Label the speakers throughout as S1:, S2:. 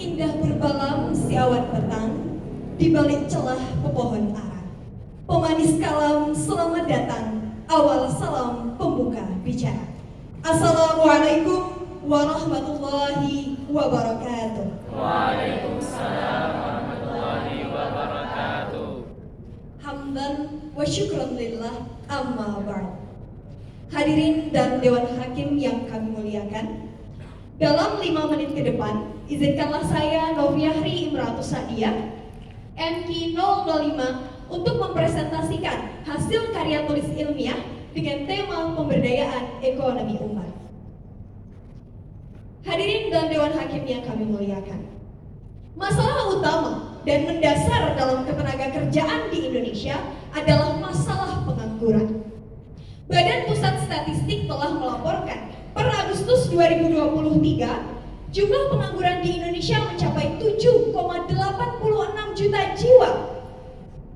S1: Indah berbalam si awan petang, di balik celah pepohon ara. Pemanis kalam selamat datang, awal salam pembuka bicara. Assalamualaikum warahmatullahi wabarakatuh.
S2: Waalaikumsalam warahmatullahi wabarakatuh.
S1: Hamdan wa syukran lillah amma ba'd. Hadirin dan Dewan Hakim yang kami muliakan, dalam 5 menit ke depan, izinkanlah saya Noviahri Imratus Sadiah, NK 005, untuk mempresentasikan hasil karya tulis ilmiah dengan tema pemberdayaan ekonomi umat. Hadirin dan Dewan Hakim yang kami muliakan, masalah utama dan mendasar dalam ketenagakerjaan di Indonesia adalah masalah pengangguran. Badan Pusat Statistik telah melaporkan per Agustus 2023, jumlah pengangguran di Indonesia mencapai 7,86 juta jiwa.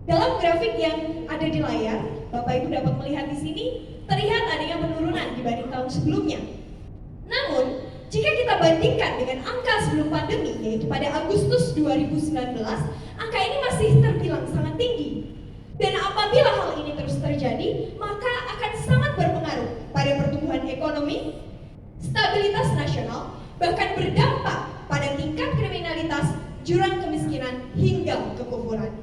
S1: Dalam grafik yang ada di layar, Bapak Ibu dapat melihat di sini terlihat adanya penurunan dibanding tahun sebelumnya. Namun, jika kita bandingkan dengan angka sebelum pandemi, yaitu pada Agustus 2019, angka ini masih terbilang sangat tinggi. Dan apabila hal ini terus terjadi, maka akan sangat berpengaruh pada pertumbuhan ekonomi, stabilitas nasional, bahkan berdampak pada tingkat kriminalitas, jurang kemiskinan, hingga kekufuran.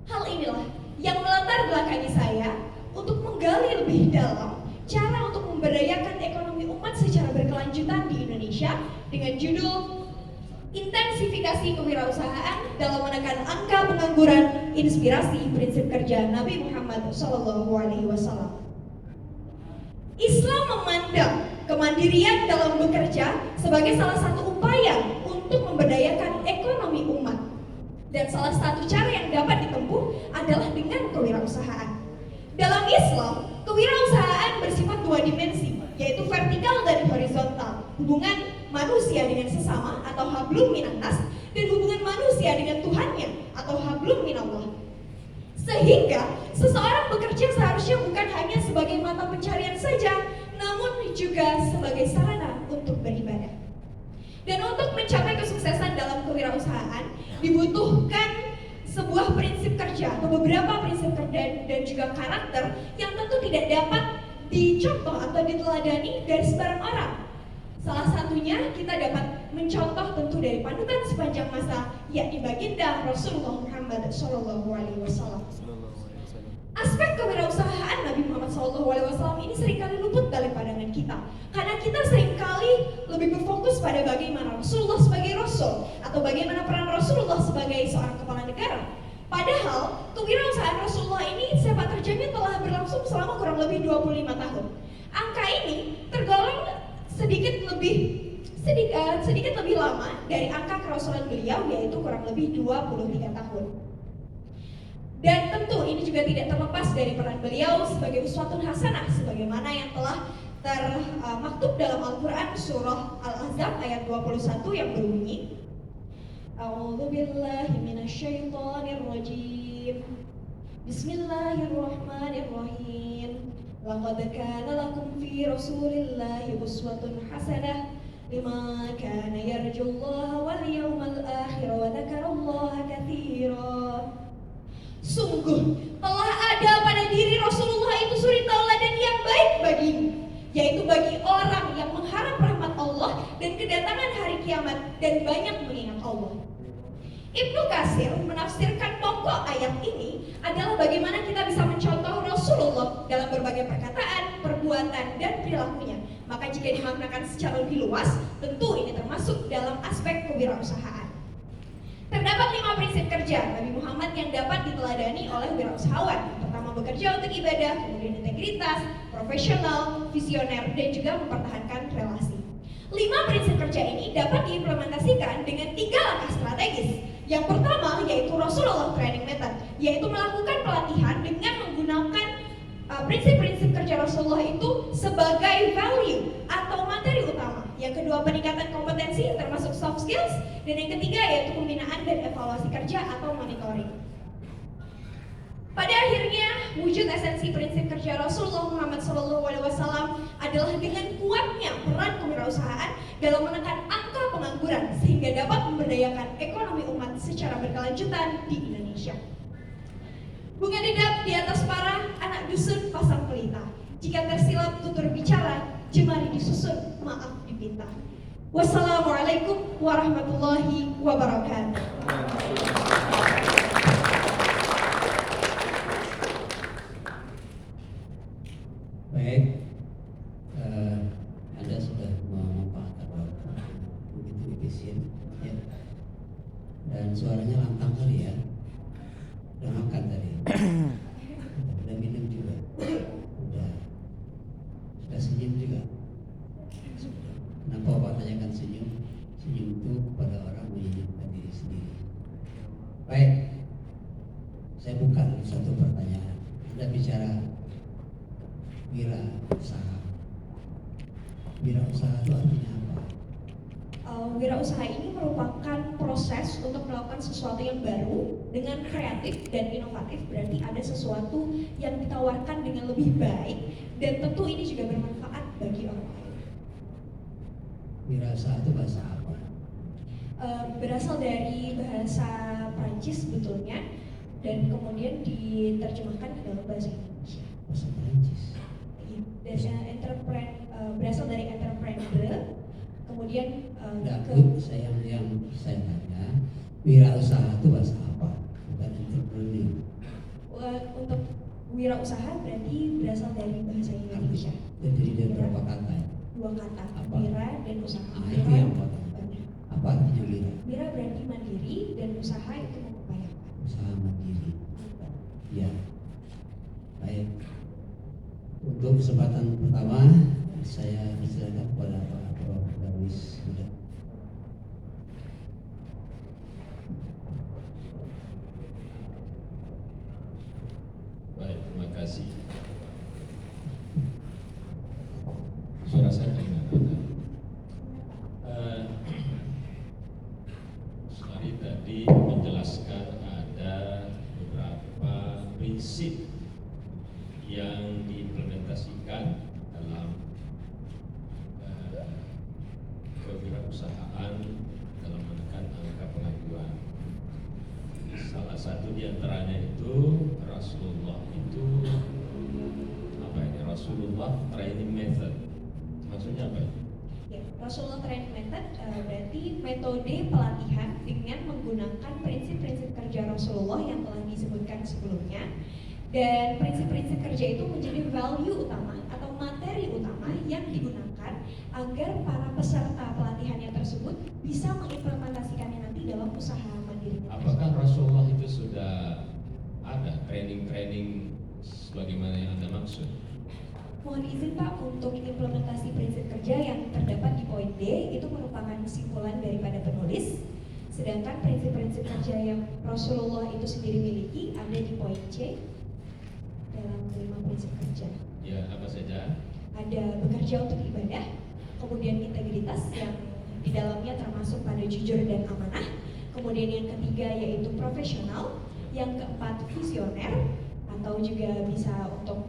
S1: Hal inilah yang melatar belakangi saya untuk menggali lebih dalam cara untuk memberdayakan ekonomi umat secara berkelanjutan di Indonesia dengan judul Intensifikasi Kewirausahaan dalam Menekan Angka Pengangguran, Inspirasi Prinsip Kerja Nabi Muhammad SAW. Islam memandang kemandirian dalam bekerja sebagai salah satu upaya untuk memberdayakan ekonomi umat. Dan salah satu cara yang dapat ditempuh adalah dengan kewirausahaan. Dalam Islam, kewirausahaan bersifat 2 dimensi, yaitu vertikal dan horizontal, hubungan manusia dengan sesama atau hablum minannas, dan hubungan manusia dengan Tuhannya atau hablum minallah. Sehingga seseorang bekerja seharusnya bukan hanya sebagai mata pencarian saja, namun juga sebagai sarana untuk beribadah. Dan untuk mencapai kesuksesan dalam kewirausahaan dibutuhkan sebuah prinsip kerja atau beberapa prinsip kerja dan juga karakter yang tentu tidak dapat dicontoh atau diteladani dari sembarang orang. Salah satunya kita dapat mencontoh tentu dari panutan sepanjang masa, yakni baginda Rasulullah Muhammad SAW. Aspek kewirausahaan Nabi Muhammad SAW ini seringkali luput dari pandangan kita, karena kita seringkali lebih berfokus pada bagaimana Rasulullah sebagai Rasul atau bagaimana peran Rasulullah sebagai seorang kepala negara. Padahal kewirausahaan Rasulullah ini sepak terjangnya telah berlangsung selama kurang lebih 25 tahun. Angka ini tergolong sedikit lebih lama dari angka kerasulan beliau, yaitu kurang lebih 23 tahun. Dan tentu ini juga tidak terlepas dari peran beliau sebagai uswatun hasanah, sebagaimana yang telah termaktub dalam Al-Quran surah Al-Ahzab ayat 21 yang berbunyi, A'udzu billahi minasyaitonir rajim. Bismillahirrahmanirrahim. Laqad kana lakum fi Rasulillahi uswatun hasanah liman kana yarjullaha wal yawmal akhir wa dzakarallaha katsira. Sungguh telah ada pada diri Rasulullah itu suri tauladan yang baik bagimu, yaitu bagi orang yang mengharap rahmat Allah dan kedatangan hari kiamat dan banyak mengingat Allah. Ibnu Katsir menafsirkan pokok ayat ini adalah bagaimana kita bisa mencontoh Rasulullah dalam berbagai perkataan, perbuatan, dan perilakunya. Maka jika dimaknakan secara lebih luas, tentu ini termasuk dalam aspek kewirausahaan. Terdapat 5 prinsip kerja Nabi Muhammad yang dapat diteladani oleh wirausahawan. Pertama, bekerja untuk ibadah, kemudian integritas, profesional, visioner, dan juga mempertahankan relasi. 5 prinsip kerja ini dapat diimplementasikan dengan 3 langkah strategis. Yang pertama yaitu Rasulullah Training Method, yaitu melakukan pelatihan dengan menggunakan prinsip-prinsip kerja Rasulullah itu sebagai value atau materi utama. Yang kedua, peningkatan kompetensi termasuk soft skills, dan yang ketiga yaitu pembinaan dan evaluasi kerja atau monitoring. Pada akhirnya, wujud esensi prinsip kerja Rasulullah Muhammad SAW adalah dengan kuatnya peran kewirausahaan dalam menekan angka pengangguran, sehingga sehingga dapat memberdayakan ekonomi umat secara berkelanjutan di Indonesia. Bunga dedap di atas para anak dusun Pasang Pelita. Jika tersilap tutur bicara, jemari disusun, maaf dipinta. Wassalamualaikum warahmatullahi wabarakatuh.
S3: Baik, Anda sudah memaparkan begitu efisien, ya. Dan suaranya lantang kali ya. Udah makan tadi, udah minum juga, sudah senyum juga. Kenapa Bapak tanyakan senyum? Senyum itu kepada orang menyenyumkan diri sendiri. Baik, saya buka satu pertanyaan. Anda bicara wirausaha. Wirausaha itu artinya apa?
S1: Wirausaha ini merupakan proses untuk melakukan sesuatu yang baru dengan kreatif dan inovatif. Berarti ada sesuatu yang ditawarkan dengan lebih baik dan tentu ini juga bermanfaat bagi orang lain.
S3: Wirausaha itu bahasa apa?
S1: Berasal dari bahasa Prancis sebetulnya dan kemudian diterjemahkan ke dalam bahasa Indonesia.
S3: Bahasa Prancis.
S1: Berasal dari entrepreneur, kemudian
S3: yang saya tanya, wirausaha itu bahasa apa? Bukan entrepreneur.
S1: Untuk wirausaha berarti berasal dari bahasa Indonesia.
S3: Jadi dari berapa kata?
S1: Dua kata,
S3: Apa?
S1: wira dan usaha.
S3: Itu yang potong. Apa artinya wira?
S1: Wira berarti mandiri dan usaha itu mengupayakan.
S3: Usaha mandiri. Ya. Baik. Untuk kesempatan pertama, saya persilakan kepada Pak Prof. Darwis Huda.
S4: Baik, terima kasih. Suara saya kedengaran. Sorry, tadi menjelaskan ada beberapa prinsip yang diimplementasikan dalam kewirausahaan dalam menekan angka pengajuan. Salah satu di antaranya itu Rasulullah itu apa ini? Rasulullah training method. Maksudnya apa ini?
S1: Ya, Rasulullah Training Method berarti metode pelatihan dengan menggunakan prinsip-prinsip kerja Rasulullah yang telah disebutkan sebelumnya. Dan prinsip-prinsip kerja itu menjadi value utama atau materi utama yang digunakan agar para peserta pelatihannya tersebut bisa mengimplementasikannya nanti dalam usaha mandirinya.
S4: Apakah Rasulullah itu sudah ada training-training sebagaimana yang Anda maksud?
S1: Mohon izin Pak, untuk implementasi prinsip kerja yang terdapat di poin D itu merupakan kesimpulan daripada penulis. Sedangkan prinsip-prinsip kerja yang Rasulullah itu sendiri miliki ada di poin C dalam 5 prinsip kerja.
S4: Ya, apa saja?
S1: Ada bekerja untuk ibadah, kemudian integritas yang di dalamnya termasuk pada jujur dan amanah, kemudian yang ketiga yaitu profesional, yang keempat visioner atau juga bisa untuk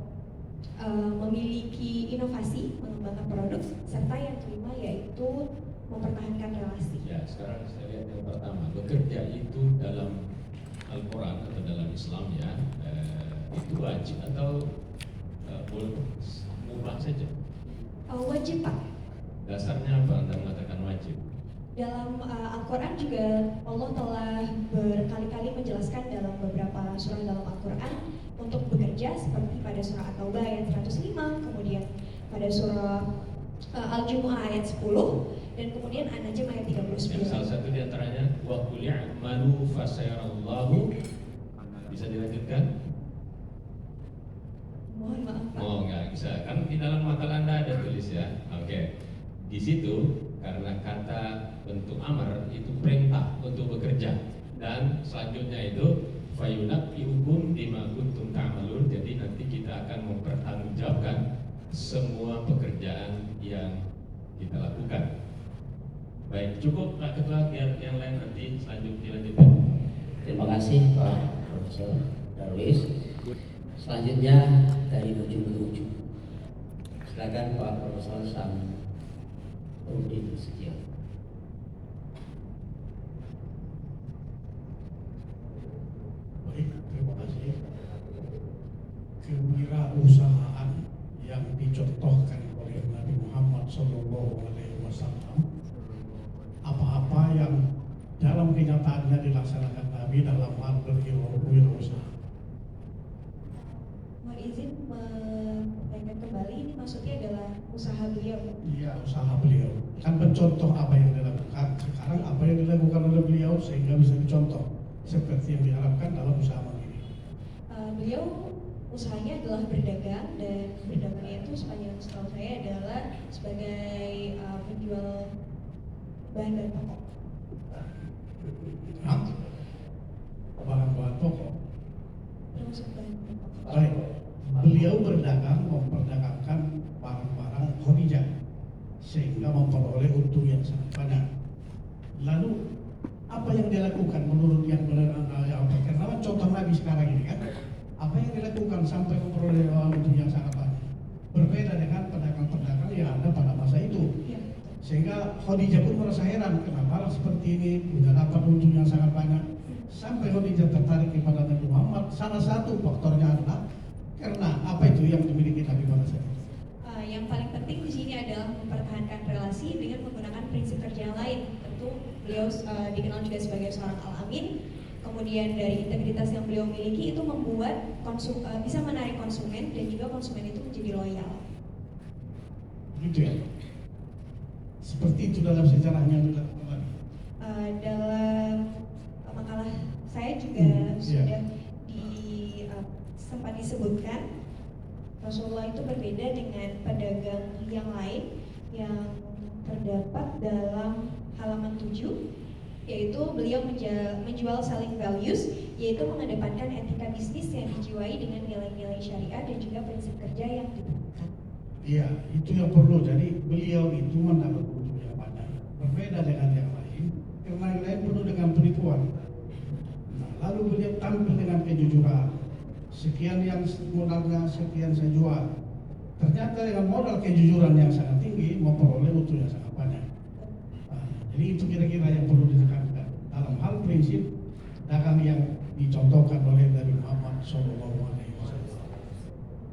S1: memiliki inovasi, mengembangkan produk, serta yang kelima yaitu mempertahankan relasi.
S4: Ya, sekarang saya lihat yang pertama, bekerja itu dalam Al-Quran atau dalam Islam ya, itu wajib atau boleh mubah saja?
S1: Wajib Pak.
S4: Dasarnya apa Anda mengatakan wajib?
S1: Dalam Al-Quran juga Allah telah berkali-kali menjelaskan dalam beberapa surah dalam Al-Quran untuk bekerja, seperti pada surah At-Taubah ayat 105, kemudian pada surah Al-Jumu'ah ayat 10, dan kemudian An-Najm ayat 39.
S4: Salah satu di antaranya wa qul i'malu fasayarallahu. Bisa dilanjutkan?
S1: Mohon maaf Pak.
S4: Oh, enggak bisa. Kan di dalam makalah Anda ada tulis ya. Oke. Di situ karena kata bentuk amar itu perintah untuk bekerja, dan selanjutnya itu fayunabbi'ukum bima kuntum ta'malun. Jadi nanti kita akan mempertanggungjawabkan semua pekerjaan yang kita lakukan. Baik, cukup Pak Ketua, biar yang lain nanti dilanjutkan.
S3: Terima kasih Pak Profesor Darwis. Selanjutnya dari ujung ke ujung. Silakan Pak Profesor Sam Udin Sejio.
S5: kenyataannya dilaksanakan Nabi dalam hal berwirausaha.
S1: Mohon izin menanyakan kembali, ini maksudnya adalah usaha beliau.
S5: Iya, usaha beliau. Kan mencontoh apa yang dilakukan. Sekarang apa yang dilakukan oleh beliau sehingga bisa dicontoh seperti yang diharapkan dalam usaha ini.
S1: Beliau usahanya adalah berdagang, dan berdagangnya itu sepanjang setahu saya adalah sebagai menjual bahan-bahan pokok.
S5: Hah? Bahan-bahan pokok.
S1: Termasuk bahan-bahan pokok.
S5: Baik, beliau berdagang memperdagangkan barang-barang Khadijah sehingga memperoleh untung yang sangat banyak. Lalu apa yang dilakukan menurut yang karena contoh Nabi sekarang ini kan, apa yang dilakukan sampai memperoleh untung yang sangat banyak berbeda dengan pedagang-pedagang yang ada pada masa itu.
S1: Iya.
S5: Sehingga Khadijah pun merasa heran, kenapa orang seperti ini bisa dapat untung yang sangat banyak. Sampai Khadijah tertarik kepada Nabi Muhammad. Salah satu faktornya adalah karena apa itu yang dimiliki Nabi pada saat itu.
S1: Yang paling penting di sini adalah mempertahankan relasi dengan menggunakan prinsip kerja yang lain. Tentu beliau dikenal juga sebagai seorang al-amin. Kemudian dari integritas yang beliau miliki itu membuat bisa menarik konsumen, dan juga konsumen itu menjadi loyal.
S5: Gitu ya. Seperti itu dalam sejarahnya juga.
S1: Dalam makalah saya juga sudah sempat disebutkan Rasulullah itu berbeda dengan pedagang yang lain yang terdapat dalam halaman 7, yaitu beliau menjual selling values, yaitu mengedepankan etika bisnis yang dijiwai dengan nilai-nilai syariah dan juga prinsip kerja yang diterapkan.
S5: Iya, itu yang perlu. Jadi beliau itu mendapat untung yang banyak, berbeda dengan yang lain, karena yang lain penuh dengan penipuan. Nah, lalu beliau tampil dengan kejujuran. Sekian yang modalnya, sekian saya jual. Ternyata dengan modal kejujuran yang sangat tinggi memperoleh untung yang sangat banyak. Nah, jadi itu kira-kira yang perlu ditekankan dalam hal prinsip dagang yang dicontohkan oleh Nabi Muhammad SAW.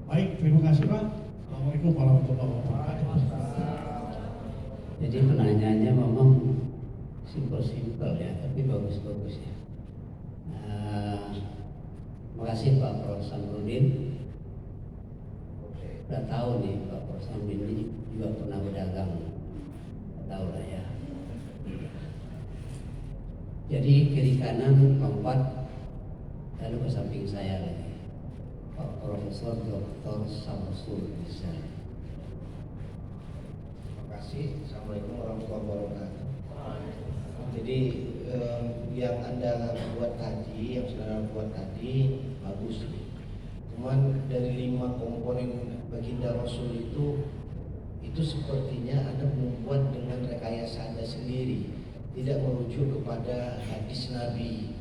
S5: Baik, terima kasih Pak. Assalamualaikum warahmatullahi wabarakatuh.
S3: Jadi penanyaannya memang simpel-simpel ya, tapi bagus-bagus ya. Terima kasih Pak Prof. Samrudin. Udah tahu nih Pak Prof. Samrudin ini juga pernah berdagang, tahu lah ya. Jadi kiri kanan lompat, lalu ke samping saya lagi, Pak Profesor Dr. Samsul Bisa.
S6: Terima kasih. Assalamualaikum warahmatullahi wabarakatuh. Jadi yang Anda buat tadi, yang saudara buat tadi bagus. Cuman dari 5 komponen baginda Rasul itu sepertinya Anda membuat dengan rekayasa Anda sendiri, tidak merujuk kepada hadis Nabi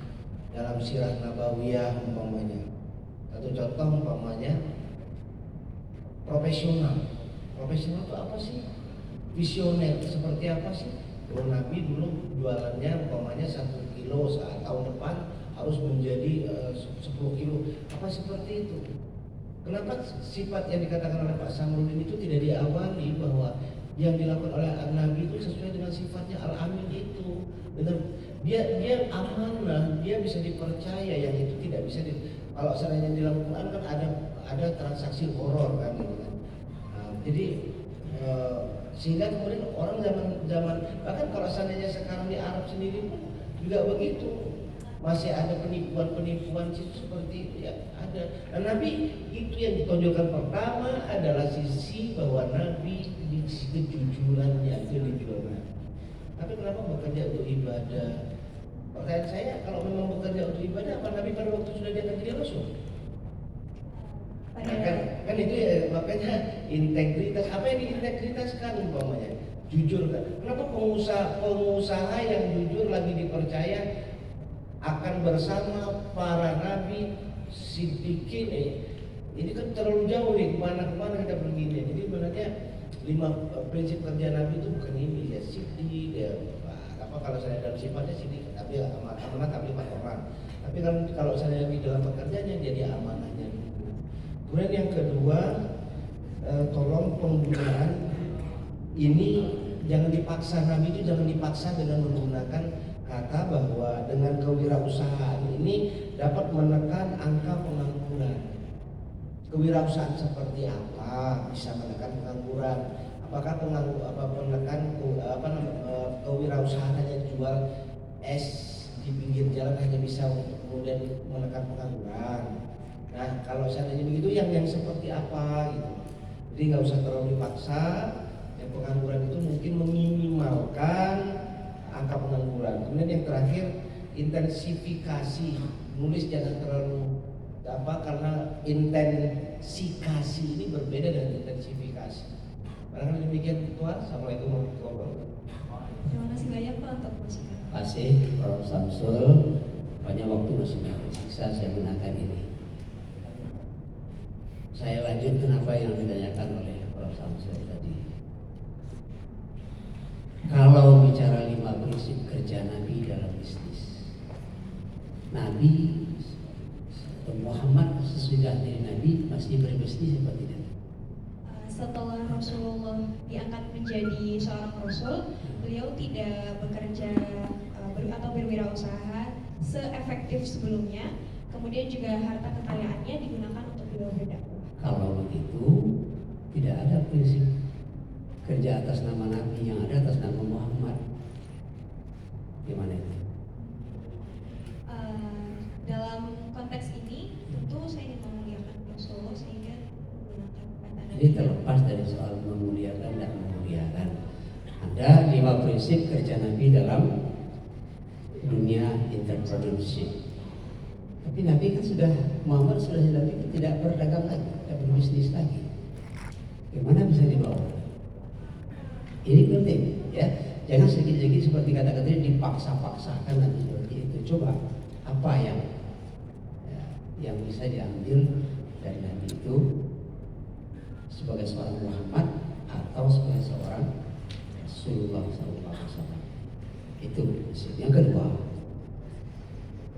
S6: dalam sirah nabawiyah umpamanya. Satu contoh umpamanya profesional. Profesional itu apa sih? Visioner itu seperti apa sih? Kalau Nabi dulu jualannya umpamanya 1 kilo saat tahun depan harus menjadi 10 kilo. Apa seperti itu? Kenapa sifat yang dikatakan oleh Pak Samrudin itu tidak diawali bahwa yang dilakukan oleh Nabi itu sesuai dengan sifatnya al-amin itu? Benar, dia amanah, dia bisa dipercaya, yang itu tidak bisa kalau seandainya dilakukan kan ada transaksi horor kan gitu kan. Nah, jadi sehingga kemudian orang zaman bahkan kalau seandainya sekarang di Arab sendiri pun juga begitu, masih ada penipuan seperti itu ya ada. Dan Nabi itu yang ditonjolkan pertama adalah sisi bahwa Nabi kejujurannya itu dijual. Tapi kenapa bekerja untuk ibadah? Pertanyaan saya, kalau memang bekerja untuk ibadah, apa Nabi pada waktu sudah diangkat jadi Rasul? Kan itu ya, makanya integritas. Apa yang diintegritaskan umpamanya? Jujur kan? Kenapa pengusaha yang jujur lagi dipercaya akan bersama para nabi siddiqin? Ini kan terlalu jauh nih, kemana kita pergi nih. Jadi sebenarnya 5 prinsip kerja Nabi itu bukan ini ya, siddiq ya. Apa kalau saya dalam sifatnya siddiq, tapi amanah tapi 4 orang. Tapi kalau saya di dalam pekerjaannya jadi amanahnya. Kemudian yang kedua, tolong penggunaan ini jangan dipaksa, Nabi itu jangan dipaksa dengan menggunakan kata bahwa dengan kewirausahaan ini dapat menekan angka pengangguran. Kewirausahaan seperti apa bisa menekan pengangguran? Apakah kewirausahaan hanya jual es di pinggir jalan hanya bisa kemudian menekan pengangguran? Nah, kalau seandainya begitu yang seperti apa gitu. Jadi nggak usah terlalu dipaksa. Yang pengangguran itu mungkin meminimalkan angka pengangguran. Kemudian yang terakhir, intensifikasi. Nulis jangan terlalu karena intensifikasi ini berbeda dengan intensifikasi. Barangkali demikian Tuhan. Assalamualaikum warahmatullahi wabarakatuh.
S1: Terima kasih banyak Pak untuk masukan.
S3: Terima kasih Prof. Samsul. Banyak waktu masih tersiksa saya gunakan ini. Saya lanjutkan apa yang ditanyakan oleh Prof. Samsul tadi. Kalau bicara 5 prinsip kerja Nabi dalam bisnis, Nabi Muhammad sesudah dari Nabi masih berbisnis seperti itu.
S1: Setelah Rasulullah diangkat menjadi seorang Rasul, beliau tidak bekerja atau berwirausaha seefektif sebelumnya. Kemudian juga harta kekayaannya digunakan untuk beliau berdakwah.
S3: Kalau begitu, tidak ada prinsip kerja atas nama Nabi, yang ada atas nama Muhammad. Gimana itu?
S1: Dalam konteks ini, tentu saya ingin memuliakan Rasulullah sehingga menggunakan kata Nabi.
S3: Jadi terlepas dari soal memuliakan dan memuliakan, ada 5 prinsip kerja Nabi dalam dunia entrepreneurship. Tapi Nabi kan Muhammad sudah tidak berdagang lagi, tidak berbisnis lagi. Gimana bisa dibawa? Ini penting, ya. Jangan sedikit-sedikit seperti kata-kata dipaksa-paksakan nanti seperti itu. Coba apa yang bisa diambil dari Nabi itu sebagai seorang Muhammad atau sebagai seorang Rasulullah SAW. Itu yang kedua.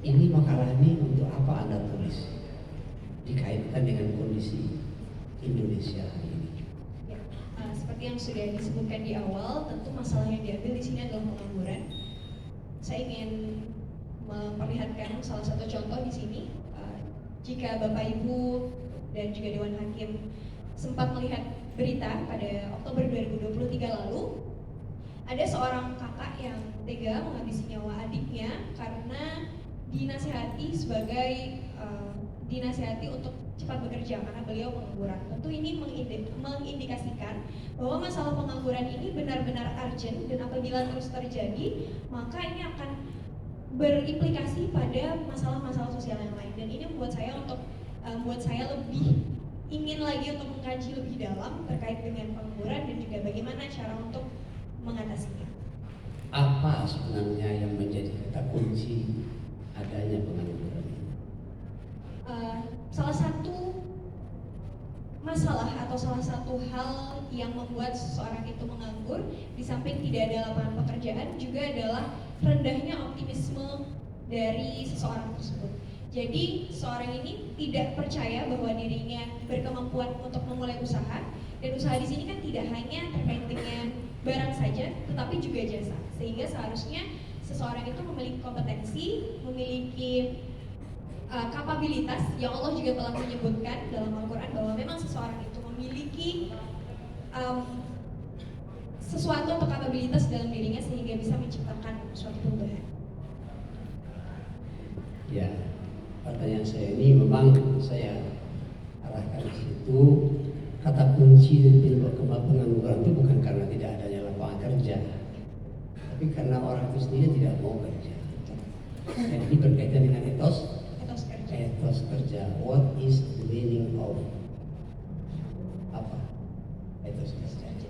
S3: Ini makalah ini untuk apa Anda tulis? Dikaitkan dengan kondisi Indonesia hari ini.
S1: Ya, seperti yang sudah disebutkan di awal, tentu masalah yang diambil di sini adalah pengangguran. Saya ingin memperlihatkan salah satu contoh di sini. Jika Bapak Ibu dan juga Dewan Hakim sempat melihat berita pada Oktober 2023 lalu, ada seorang kakak yang tega menghabisi nyawa adiknya karena dinasihati untuk cepat bekerja karena beliau pengangguran. Tentu ini mengindikasikan bahwa masalah pengangguran ini benar-benar urgent, dan apabila terus terjadi maka ini akan berimplikasi pada masalah-masalah sosial yang lain. Dan ini membuat saya lebih ingin lagi untuk mengkaji lebih dalam terkait dengan pengangguran dan juga bagaimana cara untuk mengatasinya.
S3: Apa sebenarnya yang menjadi kata kunci adanya pengangguran ini?
S1: Salah satu masalah atau salah satu hal yang membuat seseorang itu menganggur, di samping tidak ada lapangan pekerjaan, juga adalah rendahnya optimisme dari seseorang tersebut. Jadi seorang ini tidak percaya bahwa dirinya berkemampuan untuk memulai usaha, dan usaha di sini kan tidak hanya terkait dengan barang saja, tetapi juga jasa. Sehingga seharusnya seseorang itu memiliki kompetensi, memiliki kapabilitas yang Allah juga telah menyebutkan dalam Al-Quran bahwa memang seseorang itu memiliki sesuatu atau kapabilitas dalam dirinya sehingga bisa menciptakan suatu perubahan.
S3: Ya, pertanyaan saya ini memang saya arahkan ke situ. Kata kunci dari pengangguran itu bukan karena tidak adanya lapangan kerja, tapi karena orang itu sendiri tidak mau kerja. Dan ini berkaitan dengan etos kerja. What is the meaning of apa? Etos kerja.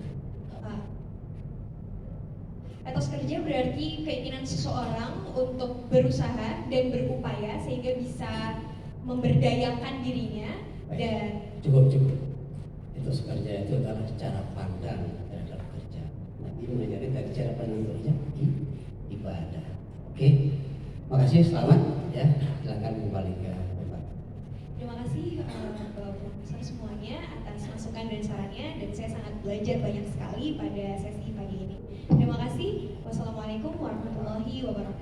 S1: Etos kerja berarti keinginan seseorang untuk berusaha dan berupaya sehingga bisa memberdayakan dirinya. Dan
S3: cukup. Etos kerja itu adalah cara pandang terhadap kerja. Nabi mengajari dari cara pandang kerja ibadah. Oke, makasih, selamat ya. Silakan kembali ke tempat.
S1: Terima kasih Bapak Profesor semuanya atas masukan dan sarannya, dan saya sangat belajar banyak sekali pada sesi pagi ini. Terima kasih. Wassalamualaikum warahmatullahi wabarakatuh.